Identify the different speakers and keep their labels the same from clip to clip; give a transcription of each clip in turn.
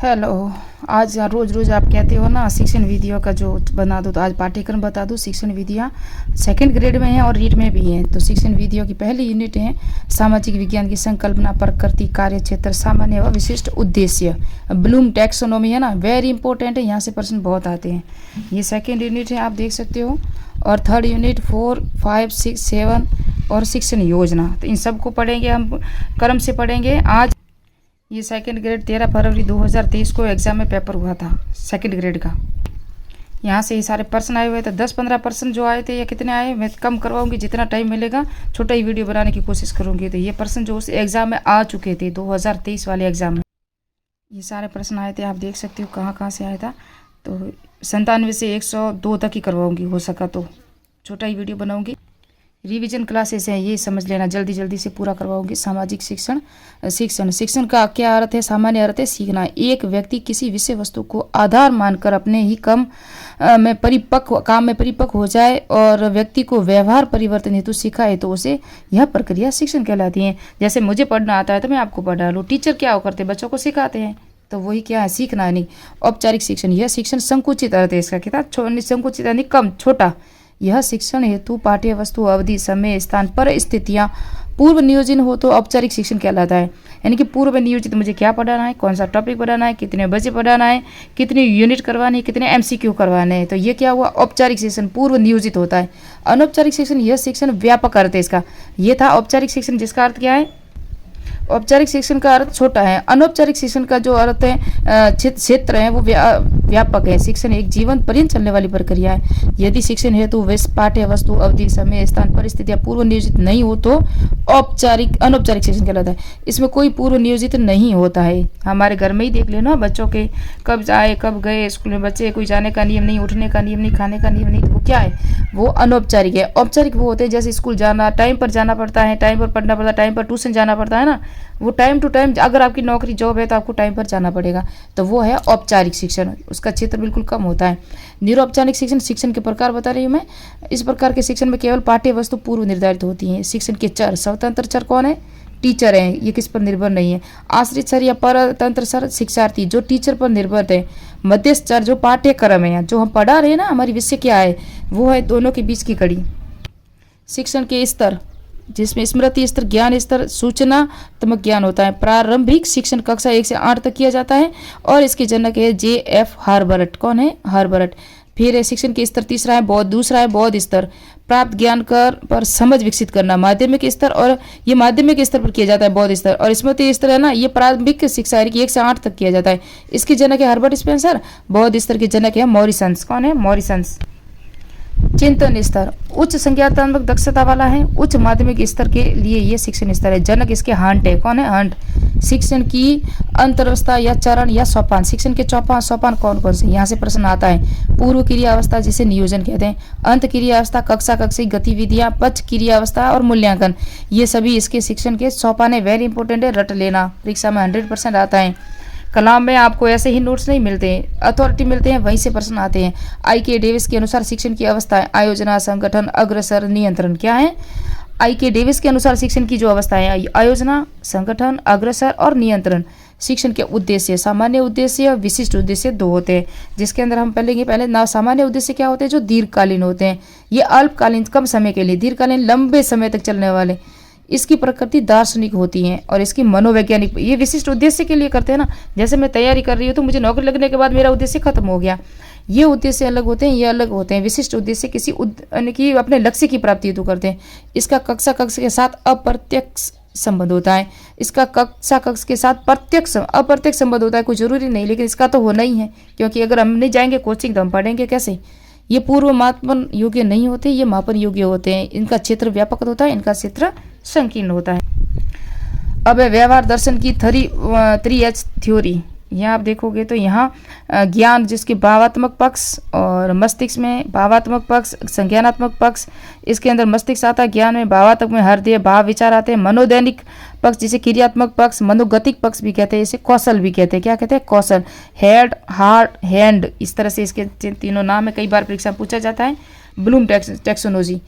Speaker 1: Hello. आज रोज़ रोज़ आप कहते हो ना शिक्षण विधियों का जो बना दो, तो आज पाठ्यक्रम बता दूँ। शिक्षण विधियाँ सेकंड ग्रेड में हैं और रीट में भी हैं। तो शिक्षण विधियों की पहली यूनिट है सामाजिक विज्ञान की संकल्पना, प्रकृति, कार्य क्षेत्र, सामान्य व विशिष्ट उद्देश्य। ब्लूम टैक्सोनॉमी है ना, वेरी इंपॉर्टेंट है, यहाँ से प्रश्न बहुत आते हैं। ये सेकेंड यूनिट है, आप देख सकते हो। और थर्ड यूनिट 4, 5, 6, 7 और शिक्षण योजना। तो इन सबको पढ़ेंगे, हम क्रम से पढ़ेंगे। आज ये सेकंड ग्रेड 13 फरवरी 2023 को एग्ज़ाम में पेपर हुआ था सेकंड ग्रेड का। यहाँ से ये सारे प्रश्न आए हुए थे। 10-15 प्रश्न जो आए थे, या कितने आए मैं कम करवाऊंगी, जितना टाइम मिलेगा छोटा ही वीडियो बनाने की कोशिश करूंगी। तो ये प्रश्न जो उस एग्ज़ाम में आ चुके थे 2023 वाले एग्ज़ाम में, ये सारे प्रश्न आए थे। आप देख सकते हो कहाँ कहाँ से आया था। तो 97 से 102 तक ही करवाऊँगी, हो सका तो छोटा ही वीडियो बनाऊँगी। रिवीजन क्लासेस हैं, ये समझ लेना, जल्दी जल्दी से पूरा करवाऊंगी। सामाजिक शिक्षण। शिक्षण का क्या अर्थ है? सामान्य अर्थ है सीखना। एक व्यक्ति किसी विषय वस्तु को आधार मानकर अपने ही काम में परिपक्व हो जाए और व्यक्ति को व्यवहार परिवर्तन हेतु सिखाए, तो उसे यह प्रक्रिया शिक्षण कहलाती है। जैसे मुझे पढ़ना आता है तो मैं आपको पढ़ा लूँ। टीचर क्या करते हैं? बच्चों को सिखाते हैं। तो वही क्या है? सीखना नहीं। औपचारिक शिक्षण, यह शिक्षण संकुचित अर्थ है इसका। कितना संकुचित यानी कम, छोटा। यह शिक्षण हेतु पाठ्य वस्तु, अवधि, समय, स्थान, परिस्थितियाँ पूर्व नियोजन हो तो औपचारिक शिक्षण कहलाता है। यानी कि पूर्व नियोजित, मुझे क्या पढ़ाना है, कौन सा टॉपिक पढ़ाना है, कितने बजे पढ़ाना है, कितनी यूनिट करवानी है, कितने एमसीक्यू करवाने हैं। तो ये क्या हुआ? औपचारिक शिक्षण पूर्व नियोजित होता है। अनौपचारिक शिक्षण, यह शिक्षण व्यापक अर्थ है इसका। ये था औपचारिक शिक्षण, जिसका अर्थ क्या है? औपचारिक शिक्षण का अर्थ छोटा है। अनौपचारिक शिक्षण का जो अर्थ है, क्षेत्र है, वो व्यापक है। शिक्षण एक जीवन पर्यंत चलने वाली प्रक्रिया है। यदि शिक्षण हेतु पाठ्य वस्तु, अवधि, समय, स्थान, परिस्थितियां पूर्व नियोजित नहीं हो तो अनौपचारिक शिक्षण कहलाता है। इसमें कोई पूर्व नियोजित नहीं होता है। हमारे घर में ही देख लेना, बच्चों के कब आए कब गए स्कूल में बच्चे, कोई जाने का नियम नहीं, उठने का नियम नहीं, खाने का नियम नहीं। वो क्या है? वो अनौपचारिक है। औपचारिक वो होते हैं जैसे स्कूल जाना, टाइम पर जाना पड़ता है, टाइम पर पढ़ना पड़ता है, टाइम पर ट्यूशन जाना पड़ता है ना। वो टाइम टू टाइम, अगर आपकी नौकरी जॉब है तो आपको टाइम पर जाना पड़ेगा। तो वो है औपचारिक शिक्षण, उसका क्षेत्र बिल्कुल कम होता है। निरौपचारिक शिक्षण, शिक्षण के प्रकार बता रही हूँ मैं। इस प्रकार के शिक्षण में केवल पाठ्य वस्तु पूर्व निर्धारित होती है। शिक्षण के चर, स्वतंत्र चर कौन है? टीचर है, ये किस पर निर्भर नहीं है। आश्रित चर या परतंत्र चर, शिक्षार्थी जो टीचर पर निर्भर है। मध्यस्थ चर जो पाठ्यक्रम है, जो हम पढ़ा रहे हैं ना, हमारी विषय क्या है, वो है दोनों के बीच की कड़ी। शिक्षण के स्तर, जिसमें स्मृति स्तर, ज्ञान स्तर, सूचनात्मक ज्ञान होता है। प्रारंभिक शिक्षण कक्षा 1 से 8 तक किया जाता है और इसके जनक है J.F. हार्बर्ट। कौन है? हार्बर्ट। फिर शिक्षण के स्तर तीसरा है बौद्ध, दूसरा है बौद्ध स्तर, प्राप्त ज्ञान कर पर समझ विकसित करना। माध्यमिक स्तर, और ये माध्यमिक स्तर पर किया जाता है बौद्ध स्तर। और स्मृति स्तर है ना, ये प्रारंभिक शिक्षा है कि 1 से 8 तक किया जाता है। इसके जनक है हर्बर्ट स्पेंसर। बौद्ध स्तर के जनक है मॉरिसन्स। कौन है? मॉरिसन्स। चिंतन स्तर उच्च संज्ञानात्मक दक्षता वाला है। उच्च माध्यमिक स्तर के लिए ये शिक्षण स्तर है। जनक इसके हंट है। कौन है? हंट। शिक्षण की अंतरावस्था या चरण या सोपान, शिक्षण के सोपान कौन कौन से? यहाँ से प्रश्न आता है। पूर्व क्रिया अवस्था जिसे नियोजन कहते हैं, अंत क्रिया अवस्था, कक्षा कक्षी गतिविधियां, पक्ष क्रिया अवस्था और मूल्यांकन, ये सभी इसके शिक्षण के सोपान है। वेरी इंपॉर्टेंट है, रट लेना, परीक्षा में 100% आता है। कलाम में आपको ऐसे ही नोट्स नहीं मिलते हैं, अथॉरिटी मिलते हैं, वहीं से प्रश्न आते हैं। I.K. डेविस के अनुसार शिक्षण की अवस्था है आयोजना, संगठन, अग्रसर, नियंत्रण। क्या है? I.K. डेविस के अनुसार शिक्षण की जो अवस्था है आयोजना, संगठन, अग्रसर और नियंत्रण। शिक्षण के उद्देश्य, सामान्य उद्देश्य, विशिष्ट उद्देश्य दो होते हैं, जिसके अंदर हम पहले ना सामान्य उद्देश्य क्या होते हैं? जो दीर्घकालीन होते हैं, ये अल्पकालीन कम समय के लिए, दीर्घकालीन लंबे समय तक चलने वाले। इसकी प्रकृति दार्शनिक होती है और इसकी मनोवैज्ञानिक। ये विशिष्ट उद्देश्य के लिए करते हैं ना, जैसे मैं तैयारी कर रही हूँ तो मुझे नौकरी लगने के बाद मेरा उद्देश्य खत्म हो गया। ये उद्देश्य अलग होते हैं, ये अलग होते हैं। विशिष्ट उद्देश्य किसी की अपने लक्ष्य की प्राप्ति हेतु करते हैं। इसका कक्षा कक्ष के साथ अप्रत्यक्ष संबंध होता है। इसका कक्षा कक्ष के साथ अप्रत्यक्ष संबंध होता है। कोई जरूरी नहीं, लेकिन इसका तो होना ही है, क्योंकि अगर हम नहीं जाएंगे कोचिंग तो हम पढ़ेंगे कैसे? ये पूर्व मापन योग्य नहीं होते, ये मापन योग्य होते हैं। इनका क्षेत्र व्यापक होता है, इनका क्षेत्र संकीर्ण होता है। अब व्यवहार दर्शन की 3H थ्योरी, यहाँ आप देखोगे तो यहाँ ज्ञान जिसके भावात्मक पक्ष, और मस्तिष्क में भावात्मक पक्ष, संज्ञानात्मक पक्ष, इसके अंदर मस्तिष्क आता है। ज्ञान में भावात्मक में हृदय, भाव, विचार आते हैं। मनोदैनिक पक्ष जिसे क्रियात्मक पक्ष, मनोगतिक पक्ष भी कहते हैं, इसे कौशल भी कहते हैं। क्या कहते हैं? कौशल। हेड, हार्ट, हैंड, इस तरह से इसके तीनों नाम है, कई बार परीक्षा पूछा जाता है। ब्लूम टैक्सोनॉमी,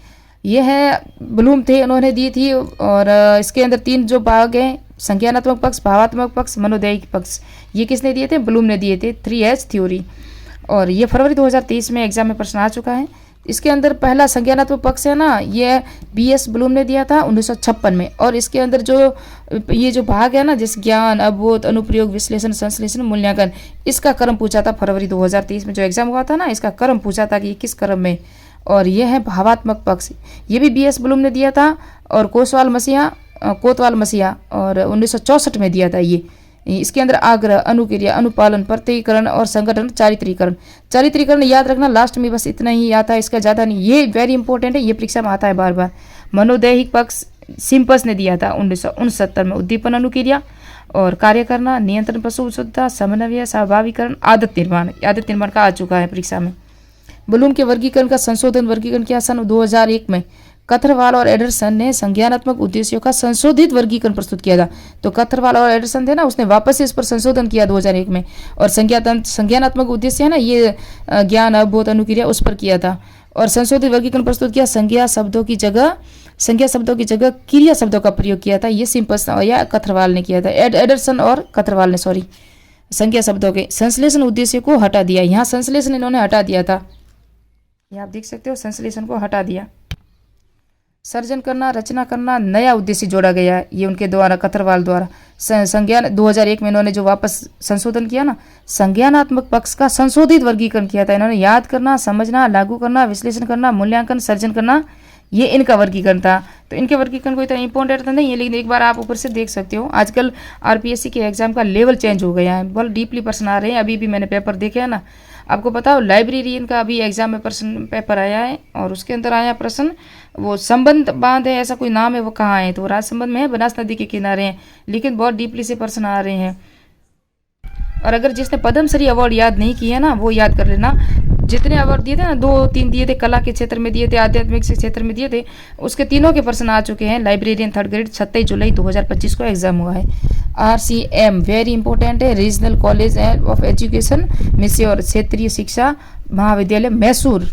Speaker 1: ये है ब्लूम थे, उन्होंने दी थी। और इसके अंदर 3 जो भाग हैं, संज्ञानात्मक पक्ष, भावात्मक पक्ष, मनोदैहिक पक्ष, ये किसने दिए थे? ब्लूम ने दिए थे, 3H थ्योरी। और ये फरवरी 2023 में एग्जाम में प्रश्न आ चुका है। इसके अंदर पहला संज्ञानात्मक पक्ष है ना, ये BS ब्लूम ने दिया था 1956 में। और इसके अंदर जो ये जो भाग है ना, जैसे ज्ञान, अवबोध, अनुप्रयोग, विश्लेषण, संश्लेषण, मूल्यांकन, इसका क्रम पूछा था फरवरी 2023 में जो एग्जाम हुआ था ना, इसका क्रम पूछा था कि ये किस क्रम में। और ये है भावात्मक पक्ष, ये भी BS ब्लूम ने दिया था और कोतवाल मसीहा और 1964 में दिया था ये। इसके अंदर आग्रह, अनुक्रिया, अनुपालन, प्रत्ययीकरण और संगठन, चारित्रीकरण याद रखना, लास्ट में बस इतना ही आता है, इसका ज़्यादा नहीं। ये वेरी इंपॉर्टेंट है, ये परीक्षा में आता है बार बार। मनोदैहिक पक्ष सिम्पस ने दिया था 1969 में, उद्दीपन, अनुक्रिया और कार्य करना, नियंत्रण, प्रसूति, समन्वय, स्वाभाविकरण, आदत निर्माण का आ चुका है परीक्षा में। ब्लूम के वर्गीकरण का वर्गीकरण किया सन 2001 में। कथरवाल और एडरसन ने संज्ञानात्मक उद्देश्यों का संशोधित वर्गीकरण प्रस्तुत किया था। तो कथरवाल और एडरसन थे ना, उसने वापस से इस पर संशोधन किया 2001 में। और संज्ञानात्मक उद्देश्य है ना, ये ज्ञान, अवबोध, अनुक्रिया, उस पर किया था। और संशोधित वर्गीकरण प्रस्तुत किया, संज्ञा शब्दों की जगह क्रिया शब्दों का प्रयोग किया था। ये सिम्पस या कथरवाल ने किया था, एडरसन और कथरवाल ने, सॉरी, संज्ञा शब्दों के। संश्लेषण उद्देश्य को हटा दिया, यहाँ संश्लेषण इन्होंने हटा दिया था, ये आप देख सकते हो, संश्लेषण को हटा दिया। सर्जन करना, रचना करना, नया उद्देश्य जोड़ा गया, ये उनके द्वारा, कथरवाल द्वारा। संज्ञान 2001 में इन्होंने जो वापस संशोधन किया ना, संज्ञानात्मक पक्ष का संशोधित वर्गीकरण किया था इन्होंने। याद करना, समझना, लागू करना, विश्लेषण करना, मूल्यांकन, सर्जन करना, ये इनका वर्गीकरण था। तो इनके वर्गीकरण को इतना इंपॉर्टेंट तो नहीं है, लेकिन एक बार आप ऊपर से देख सकते हो। आजकल RPSC के एग्जाम का लेवल चेंज हो गया है, बहुत डीपली प्रश्न आ रहे हैं। अभी भी मैंने पेपर देखे है ना, आपको पता हो लाइब्रेरियन का अभी एग्जाम में प्रश्न पेपर आया है, और उसके अंदर आया प्रश्न, वो संबंध बांध है, ऐसा कोई नाम है, वो कहाँ है, तो वो राजसमंद में है, बनास नदी के किनारे हैं, लेकिन बहुत डीपली से प्रश्न आ रहे हैं। और अगर जिसने पद्मश्री अवार्ड याद नहीं किया ना, वो याद कर लेना। जितने अवार्ड दिए थे ना, 2-3 दिए थे, कला के क्षेत्र में दिए थे, आध्यात्मिक क्षेत्र में दिए थे, उसके तीनों के प्रश्न आ चुके हैं। लाइब्रेरियन 3rd ग्रेड 27 जुलाई 2025 को एग्जाम हुआ है। RCM वेरी इंपॉर्टेंट है, regional college of education Mysore, क्षेत्रीय शिक्षा महाविद्यालय मैसूर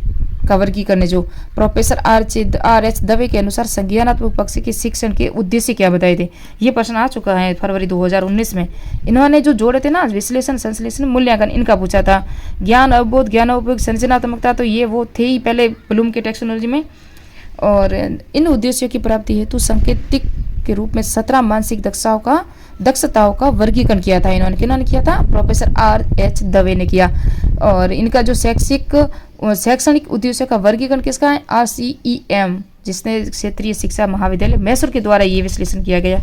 Speaker 1: का वर्गीकरण है। जो प्रोफेसर R.H. दवे के अनुसार संज्ञानात्मक पक्ष के शिक्षण के उद्देश्य क्या बताए थे, ये प्रश्न आ चुका है फरवरी 2019 में। इन्होंने जो जोड़े थे ना, विश्लेषण, संश्लेषण, मूल्यांकन, इनका पूछा था। ज्ञान, अवबोध, ज्ञानोपयोग, संरचनात्मकता, तो ये वो थे ही पहले ब्लूम के टेक्सोनोलॉजी में। और इन उद्देश्यों की प्राप्ति हेतु सांकेतिक के रूप में 17 मानसिक दक्षताओं का वर्गीकरण किया था इन्होंने। किन्होंने किया था? Professor R.H. दवे ने किया। और इनका जो शैक्षणिक उद्देश्यों का वर्गीकरण किसका है? RCEM, जिसने क्षेत्रीय शिक्षा महाविद्यालय मैसूर के द्वारा ये विश्लेषण किया गया।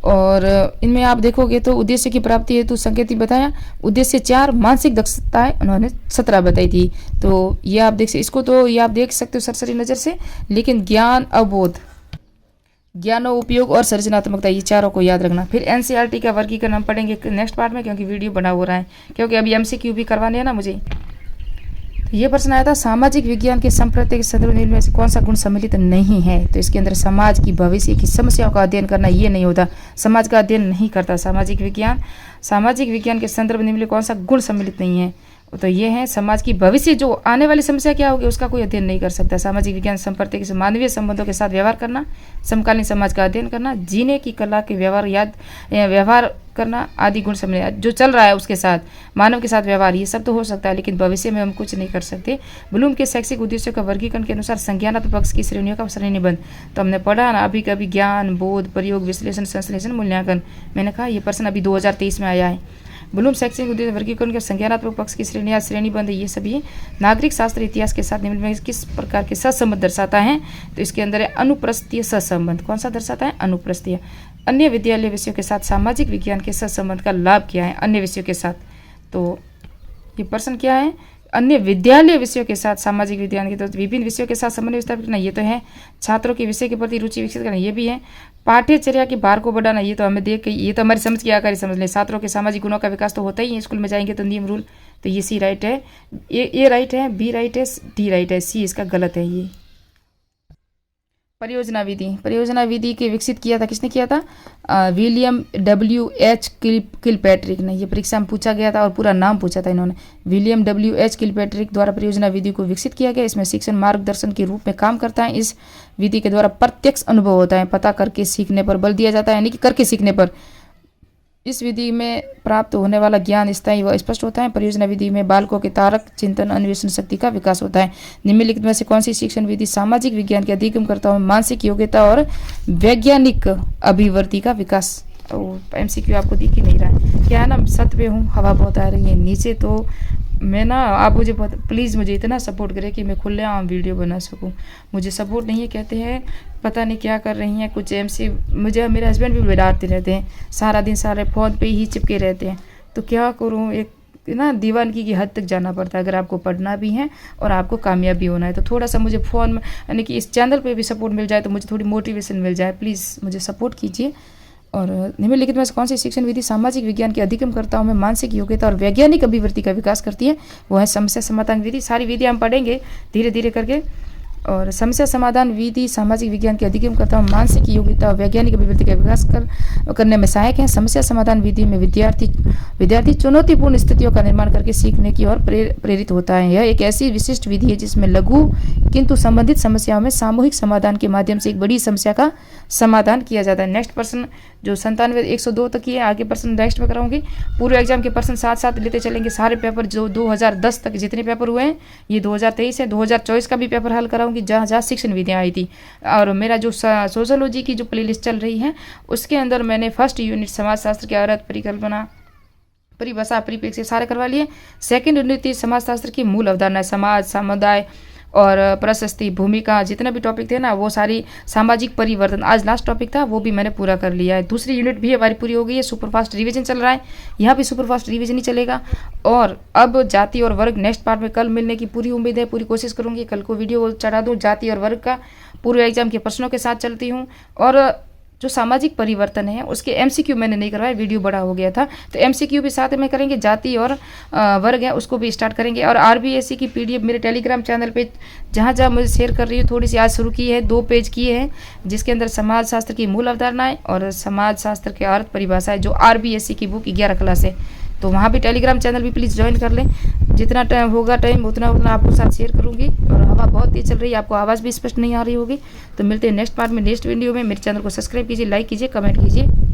Speaker 1: और इनमें आप देखोगे तो उद्देश्य की प्राप्ति हेतु संकेतिक बताया, उद्देश्य 4, मानसिक दक्षताएं उन्होंने 17 बताई थी। तो ये आप इसको तो ये आप देख सकते हो सरसरी नज़र से, लेकिन ज्ञान, अवबोध, ज्ञानोपयोग और सृजनात्मकता, ये चारों को याद रखना। फिर NCERT का वर्गीकरण हम पढ़ेंगे नेक्स्ट पार्ट में, क्योंकि वीडियो बना हो रहा है, क्योंकि अभी MCQ भी करवाने हैं ना मुझे। तो ये प्रश्न आया था, सामाजिक विज्ञान के संप्रत्य के संदर्भ में से कौन सा गुण सम्मिलित नहीं है? तो इसके अंदर समाज की भविष्य की समस्याओं का अध्ययन करना, ये नहीं होता, समाज का अध्ययन नहीं करता सामाजिक विज्ञान के संदर्भ में कौन सा गुण सम्मिलित नहीं है? तो ये है समाज की भविष्य, जो आने वाली समस्या क्या होगी उसका कोई अध्ययन नहीं कर सकता। सामाजिक विज्ञान संप्रत्य के मानवीय संबंधों के साथ व्यवहार करना, समकालीन समाज का अध्ययन करना, जीने की कला के व्यवहार करना आदि गुण सम्मिलित, जो चल रहा है उसके साथ, मानव के साथ व्यवहार, ये सब तो हो सकता है, लेकिन भविष्य में हम कुछ नहीं कर सकते। ब्लूम के शैक्षिक उद्देश्यों का वर्गीकरण के अनुसार संज्ञानात्मक पक्ष की श्रेणियों का श्रेणीबद्ध, तो हमने पढ़ा ना अभी कभी, ज्ञान, बोध, प्रयोग, विश्लेषण, संश्लेषण, मूल्यांकन। मैंने कहा ये प्रश्न अभी 2023 में आया है। ब्लूम शैक्षणिक उद्देश्य वर्गीकरण के संज्ञानात्मक पक्ष की श्रेणीबद्ध, ये सभी नागरिक शास्त्र इतिहास के साथ निम्न में किस प्रकार के सहसंबंध दर्शाता है? तो इसके अंदर है अनुप्रस्थीय सहसंबंध। कौन सा दर्शाता है? अनुप्रस्थीय। अन्य विद्यालय विषयों के साथ सामाजिक विज्ञान के सहसंबंध का लाभ क्या है अन्य विषयों के साथ? तो ये प्रश्न क्या है? अन्य विद्यालय विषयों के साथ सामाजिक विज्ञान के, तो विभिन्न विषयों के साथ समन्वय स्थापित करना, ये तो है। छात्रों के विषय के प्रति रुचि विकसित करना, ये भी है। पाठ्यचर्या के भार को बढ़ाना, ये तो हमें देख के, ये तो हमारी समझ की आकार समझ लें। छात्रों के सामाजिक गुणों का विकास तो होता ही है, स्कूल में जाएंगे तो नियम रूल, तो ये सी राइट है, ए राइट है, बी राइट है, डी राइट है, सी इसका गलत है। ये परियोजना विधि के विकसित किया था, किसने किया था? William W.H. किलपैट्रिक ने। ये परीक्षा में पूछा गया था और पूरा नाम पूछा था इन्होंने। William W.H. किलपैट्रिक द्वारा परियोजना विधि को विकसित किया गया। इसमें शिक्षण मार्गदर्शन के रूप में काम करता है। इस विधि के द्वारा प्रत्यक्ष अनुभव होता है, पता करके सीखने पर बल दिया जाता है, यानी कि करके सीखने पर। इस विधि में प्राप्त होने वाला ज्ञान स्थायी व स्पष्ट होता है। परियोजना विधि में बालकों के तार्क चिंतन अन्वेषण शक्ति का विकास होता है। निम्नलिखित में से कौन सी शिक्षण विधि सामाजिक विज्ञान के अधिगमकर्ताओं में मानसिक योग्यता और वैज्ञानिक अभिवृद्धि का विकास? MCQ आपको दिख ही नहीं रहा है, क्या है ना, छत पे हूँ, हवा बहुत आ रही है नीचे, तो मैं ना, आप मुझे बहुत प्लीज़ मुझे इतना सपोर्ट करें कि मैं खुलेआम वीडियो बना सकूं। मुझे सपोर्ट नहीं है, कहते हैं पता नहीं क्या कर रही हैं कुछ MC, मुझे मेरे हस्बैंड भी डांटते रहते हैं, सारा दिन सारे फ़ोन पे ही चिपके रहते हैं। तो क्या करूं, एक ना दीवानगी की हद तक जाना पड़ता है अगर आपको पढ़ना भी है और आपको कामयाब भी होना है। तो थोड़ा सा मुझे फ़ोन में, यानी कि इस चैनल पे भी सपोर्ट मिल जाए तो मुझे थोड़ी मोटिवेशन मिल जाए। प्लीज़ मुझे सपोर्ट कीजिए। और निम्नलिखित में से कौन सी शिक्षण विधि सामाजिक विज्ञान के अधिगमकर्ताओं में मानसिक योग्यता और वैज्ञानिक अभिवृद्धि का विकास करती है? वो है समस्या समाधान विधि। सारी विधि हम पढ़ेंगे धीरे धीरे करके। और समस्या समाधान विधि सामाजिक विज्ञान के अधिगमकर्ताओं में मानसिक योग्यता और वैज्ञानिक अभिवृद्धि का विकास करने में सहायक है। समस्या समाधान विधि में विद्यार्थी चुनौतीपूर्ण स्थितियों का निर्माण करके सीखने की ओर प्रेरित होता है। यह एक ऐसी विशिष्ट विधि है जिसमें लघु किंतु संबंधित समस्याओं में सामूहिक समाधान के माध्यम से एक बड़ी समस्या का समाधान किया जाता है। नेक्स्ट प्रश्न जो 97 102 तक ही है, आगे प्रश्न नेक्स्ट में कराऊंगी। पूर्व एग्जाम के प्रश्न साथ साथ लेते चलेंगे। सारे पेपर जो 2010 तक जितने पेपर हुए हैं ये 2023 है। 2024 का भी पेपर हल कराऊंगी जहाँ जहाँ शिक्षण विधियाँ आई थी। और मेरा जो सोशोलॉजी की जो प्लेलिस्ट चल रही है उसके अंदर मैंने फर्स्ट यूनिट समाजशास्त्र की अर्थ, परिकल्पना, परिभाषा, परिप्रेक्ष्य सारे करवा लिए। सेकंड यूनिट थी समाजशास्त्र की मूल अवधारणा, समाज, समुदाय और प्रशस्ति, भूमिका, जितने भी टॉपिक थे ना वो सारी, सामाजिक परिवर्तन आज लास्ट टॉपिक था वो भी मैंने पूरा कर लिया है। दूसरी यूनिट भी हमारी पूरी हो गई है। सुपरफास्ट रिवीजन चल रहा है, यहाँ भी सुपरफास्ट रिवीजन ही चलेगा। और अब जाति और वर्ग नेक्स्ट पार्ट में कल मिलने की पूरी उम्मीद है, पूरी कोशिश करूँगी कल को वीडियो चढ़ा दूँ जाति और वर्ग का। पूर्व एग्जाम के प्रश्नों के साथ चलती हूँ। और जो सामाजिक परिवर्तन है उसके MCQ मैंने नहीं करवाया, वीडियो बड़ा हो गया था, तो MCQ भी साथ में करेंगे। जाति और वर्ग है उसको भी स्टार्ट करेंगे। और RBSC की PDF मेरे टेलीग्राम चैनल पे जहाँ जहाँ मुझे शेयर कर रही हूँ, थोड़ी सी आज शुरू की है, 2 पेज किए हैं जिसके अंदर समाजशास्त्र की मूल अवधारणाएं और समाजशास्त्र के अर्थ, परिभाषाएं, जो RBSC की बुक 11 क्लास है। तो वहाँ भी टेलीग्राम चैनल भी प्लीज़ ज्वाइन कर लें। जितना टाइम होगा टाइम उतना आपको साथ शेयर करूँगी। और हवा बहुत तेज चल रही है, आपको आवाज़ भी स्पष्ट नहीं आ रही होगी। तो मिलते हैं नेक्स्ट पार्ट में, नेक्स्ट वीडियो में। मेरे चैनल को सब्सक्राइब कीजिए, लाइक कीजिए, कमेंट कीजिए।